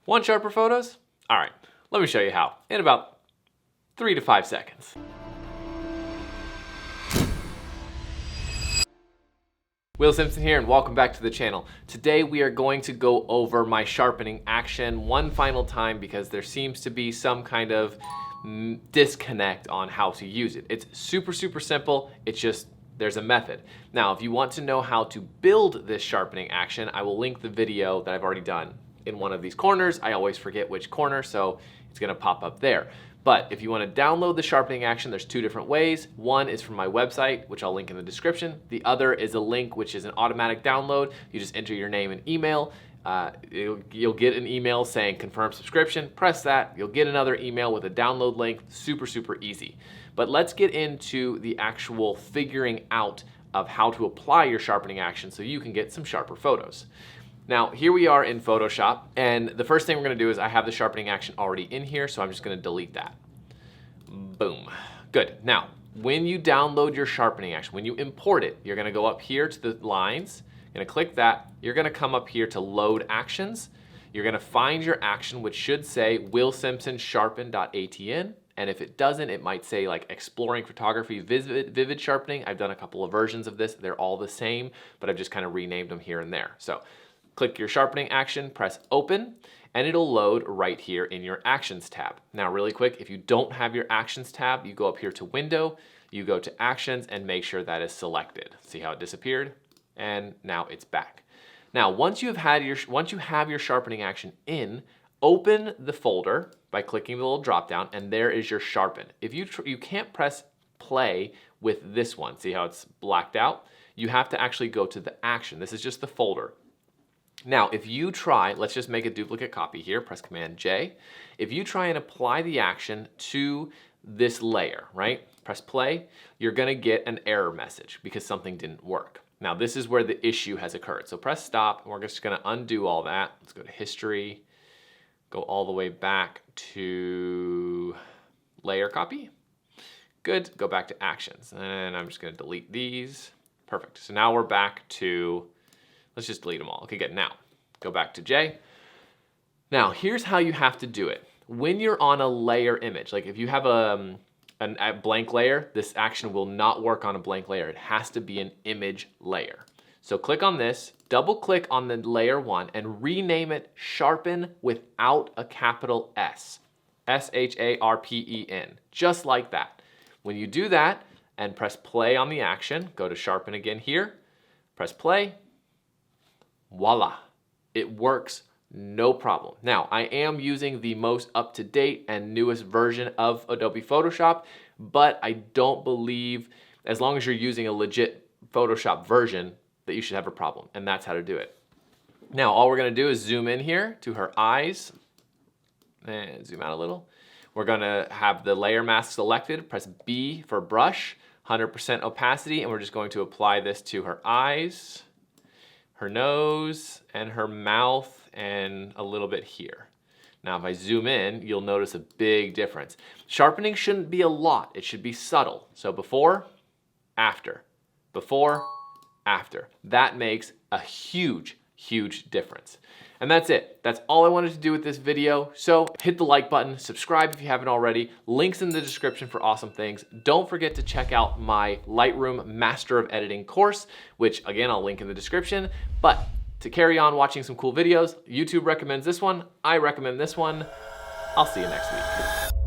Want sharper photos? All right, let me show you how in about 3 to 5 seconds. Will Simpson here and welcome back to the channel. Today we are going to go over my sharpening action one final time because there seems to be some kind of disconnect on how to use it. It's super simple. It's just there's a method. Now if you want to know how to build this sharpening action, I will link the video that I've already done in one of these corners. I always forget which corner, so it's gonna pop up there. But if you want to download the sharpening action, there's 2 different ways. One is from my website, which I'll link in the description. The other is a link which is an automatic download. You just enter your name and email. You'll get an email saying confirm subscription. Press that. You'll get another email with a download link. Super easy. But let's get into the actual figuring out of how to apply your sharpening action so you can get some sharper photos. Now, here we are in Photoshop, and the first thing we're gonna do is I have the sharpening action already in here, so I'm just gonna delete that. Boom. Good. Now, when you download your sharpening action, when you import it, you're gonna go up here to the lines, you're gonna click that, you're gonna come up here to load actions, you're gonna find your action, which should say Will Simpson sharpen.atn, and if it doesn't, it might say like exploring photography, vivid sharpening. I've done a couple of versions of this. They're all the same, but I've just kind of renamed them here and there. So click your sharpening action, press open, and it'll load right here in your actions tab. Now really quick, if you don't have your actions tab, you go up here to window, you go to actions and make sure that is selected. See how it disappeared? And now it's back. Now once you have your sharpening action in, open the folder by clicking the little drop down, and there is your sharpen. If you can't press play with this one, see how it's blacked out? You have to actually go to the action. This is just the folder. Now, if you try, let's just make a duplicate copy here, press Command J. If you try and apply the action to this layer, right? Press play, you're gonna get an error message because something didn't work. Now, this is where the issue has occurred. So press stop, and we're just gonna undo all that. Let's go to history, go all the way back to layer copy. Good, go back to actions. And I'm just gonna delete these. Perfect, so now we're back to, let's just delete them all. Okay, good. Now, go back to J. Now, here's how you have to do it. When you're on a layer image, like if you have a blank layer, this action will not work on a blank layer. It has to be an image layer. So click on this, double click on the layer 1 and rename it Sharpen without a capital S. S-H-A-R-P-E-N, just like that. When you do that and press play on the action, go to Sharpen again here, press play, voila, it works no problem. Now, I am using the most up-to-date and newest version of Adobe Photoshop, but I don't believe, as long as you're using a legit Photoshop version, that you should have a problem, and that's how to do it. Now, all we're gonna do is zoom in here to her eyes, and zoom out a little. We're gonna have the layer mask selected, press B for brush, 100% opacity, and we're just going to apply this to her eyes, her nose, and her mouth, and a little bit here. Now, if I zoom in, you'll notice a big difference. Sharpening shouldn't be a lot. It should be subtle. So before, after. Before, after. That makes a huge difference. And that's it. That's all I wanted to do with this video. So hit the like button, subscribe if you haven't already, links in the description for awesome things. Don't forget to check out my Lightroom Master of Editing course, which again, I'll link in the description. But to carry on watching some cool videos, YouTube recommends this one, I recommend this one. I'll see you next week.